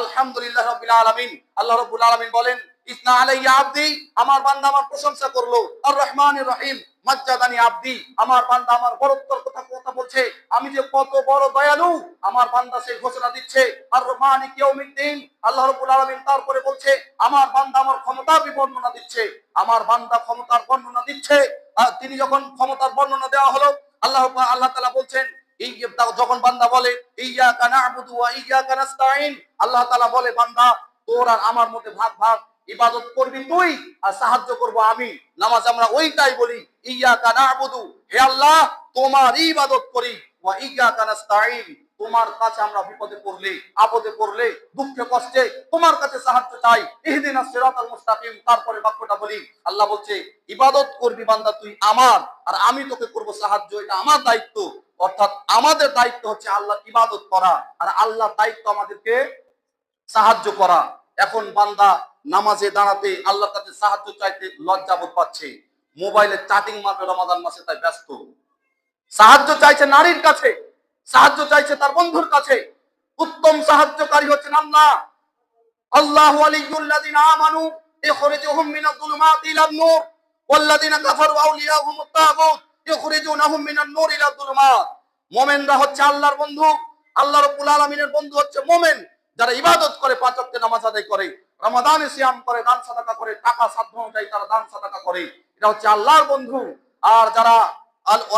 আলহামদুলিল্লাহ রাব্বিল আলামিন। আল্লাহ রাব্বুল আলামিন বলেন, ইসনা আলাইয়া আবদি, আমার বান্দা আমার প্রশংসা করলো। আর রহমানির রহিম, মাজ্জাদানি আবদি, আমার বান্দা আমার বড়ত্বর কথা বলছে, আমি যে কত বড় দয়ালু আমার বান্দা সেই ঘোষণা দিচ্ছে। আর মালিক ইয়াউমিদ্দিন, আল্লাহ রাব্বুল আলামিন তারপরে বলছে, আমার বান্দা আমার ক্ষমতার বর্ণনা দিচ্ছে, আমার বান্দা ক্ষমতার বর্ণনা দিচ্ছে। আর তিনি যখন ক্ষমতার বর্ণনা দেওয়া হলো, আল্লাহ তাআলা বলছেন, যখন বান্দা বলে ইয়্যাকা না'বুদু ওয়া ইয়্যাকা নাস্তাঈন, আল্লাহ তাআলা বলে, বান্দা তোর আর আমার মধ্যে ভাগ ভাগ, ইবাদত করবি তুই আর সাহায্য করব আমি। নামাজ আমরা ওইটাই বলি, ইয়্যাকা না'বুদু, হে আল্লাহ তোমার ইবাদত করি, ওয়া ইয়্যাকা নাস্তাঈন, তোমার কাছে আমরা বিপদে পড়লে, আপদে পড়লে, দুঃখে কষ্টে তোমার কাছে সাহায্য চাই। ইহদিনাস সিরাতাল মুস্তাকিম, তারপরে বাক্যটা বলি, আল্লাহ বলছে ইবাদত করবি বান্দা তুই আমার, আর আমি তোকে করব সাহায্য, এটা আমার দায়িত্ব। অর্থাৎ আমাদের দায়িত্ব হচ্ছে আল্লাহর ইবাদত করা, আর আল্লাহর দায়িত্ব আমাদেরকে সাহায্য করা। এখন বান্দা নামাজে দাঁড়াতে আল্লাহর কাছে সাহায্য চাইতে লজ্জাবোধ পাচ্ছে, মোবাইলে চ্যাটিং মারবে রমাদান মাসে তাই ব্যস্ত। সাহায্য চাইছে নারীর কাছে, সাহায্য চাইছে তার বন্ধুর কাছে। উত্তম সাহায্যকারী হচ্ছেন আল্লাহ। আল্লাহু ওয়ালিয়ুল্লাযিনা আমানু ইখরিজুহুম মিনাজ যুলুমাতি ইলান নূর ওয়াল্লাযিনা কাফারু আউলিয়াহুমুত তাগুত ইখরিজুনাহুম মিনান নূর ইলাজ যুলুমাত। মুমিনরা হচ্ছে আল্লাহর বন্ধু, আল্লাহ রাব্বুল আলামিনের বন্ধু হচ্ছে মুমিন, যারা ইবাদত করে, পাঁচ ওয়াক্ত নামাজ আদায় করে, রমাদানে সিয়াম করে, দান সাদাকা করে, টাকা সাধ্য অনুযায়ী তারা দান সাদাকা করে, এটা হচ্ছে আল্লাহর বন্ধু। আর যারা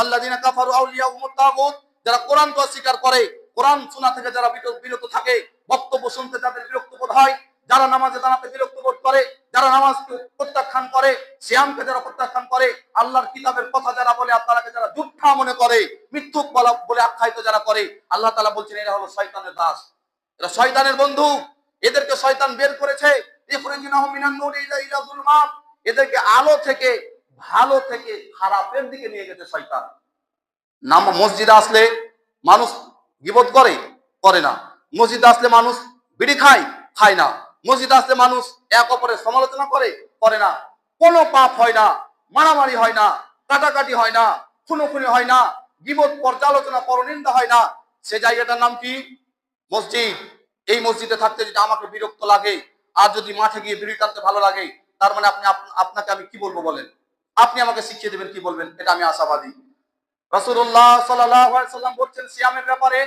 আল্লাযিনা কাফারু আউলিয়াহুমুত তাগুত, যারা কোরআনকে অস্বীকার করে, কোরআন শোনা থেকে যারা বিরত থাকে, বক্তব্য শুনতে যাদের বিরক্ত বোধ হয়, যারা নামাজে দাঁড়াতে বিরক্ত বোধ করে, যারা নামাজকে প্রত্যাখ্যান করে, সিয়ামকে যারা প্রত্যাখ্যান করে, আল্লাহর কিতাবের কথা যারা বলে, আল্লাহকে যারা মিথ্যা মনে করে, মিথ্যুক বলে আখ্যায়িত যারা করে, আল্লাহ তাআলা বলছেন এরা হলো শয়তানের দাস, এরা শয়তানের বন্ধু। এদেরকে শয়তান বের করেছে, ইখরিজুনাহুম মিনান নূরি ইলা যুলমাত, এদেরকে আলো থেকে, ভালো থেকে খারাপের দিকে নিয়ে গেছে শয়তান। মসজিদে আসলে মানুষ গীবত করে, করে না। মসজিদে আসলে মানুষ বিড়ি খায়, খায় না। মসজিদে আসলে মানুষ এক অপরের সমালোচনা করে, করে না। কোনো পাপ হয় না, মারামারি হয় না, কাটাকাটি হয় না, খুনোখুনি হয় না, গীবত পর্যালোচনা পরনিন্দা হয় না। সে জায়গাটার নাম কি? মসজিদ। এই মসজিদে থাকতে যদি আমাকে বিরক্ত লাগে, আর যদি মাঠে গিয়ে বিড়ি টানতে ভালো লাগে, তার মানে আপনাকে আমি কি বলবো বলেন? আপনি আমাকে শিখিয়ে দেবেন, কি বলবেন? এটা আমি আশাবাদী। রাসূলুল্লাহ সাল্লাল্লাহু আলাইহি ওয়াসাল্লাম বলছেন সিয়ামের ব্যাপারে,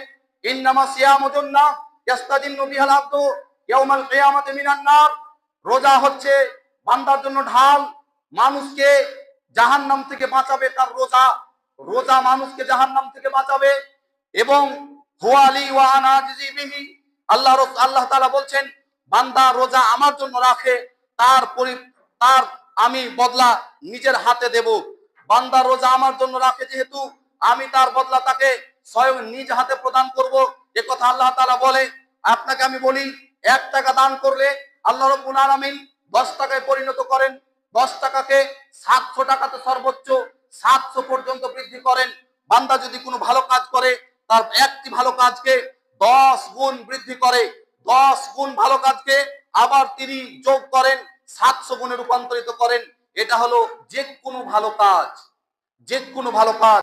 ইন্নামা সিয়ামু জুন্নাহ ইস্তাদিন্নু বিহাল আবদু ইয়াউমাল কিয়ামাতি মিনান নার, রোজা হচ্ছে বান্দার জন্য ঢাল, মানুষকে জাহান্নাম থেকে বাঁচাবে তার রোজা, রোজা মানুষকে জাহান্নাম থেকে বাঁচাবে। এবং হুয়ালি ওয়া আনা আজজি বিহি, আল্লাহ তাআলা বলছেন বান্দা রোজা আমার জন্য রাখে, তার আমি বদলা নিজের হাতে দেব। বান্দা রোজা আমার জন্য রাখে যেহেতু, আমি তার বদলা তাকে স্বয়ং নিজ হাতে প্রদান করব। এ কথা আল্লাহ তাআলা বলে। আপনাকে আমি বলি, 1 টাকা দান করলে আল্লাহ রাব্বুল আলামিন 10 টাকায় পরিণত করেন। 10 টাকাকে 700 টাকাতে সর্বোচ্চ 700 পর্যন্ত বৃদ্ধি করেন। বান্দা যদি কোনো ভালো কাজ করে, তার একটি ভালো কাজকে 10 গুণ বৃদ্ধি করে, 10 গুণ ভালো কাজকে আবার তিনি যোগ করেন, 700 গুণে রূপান্তরিত করেন। এটা হলো যে কোনো ভালো কাজ, যে কোনো ভালো কাজ।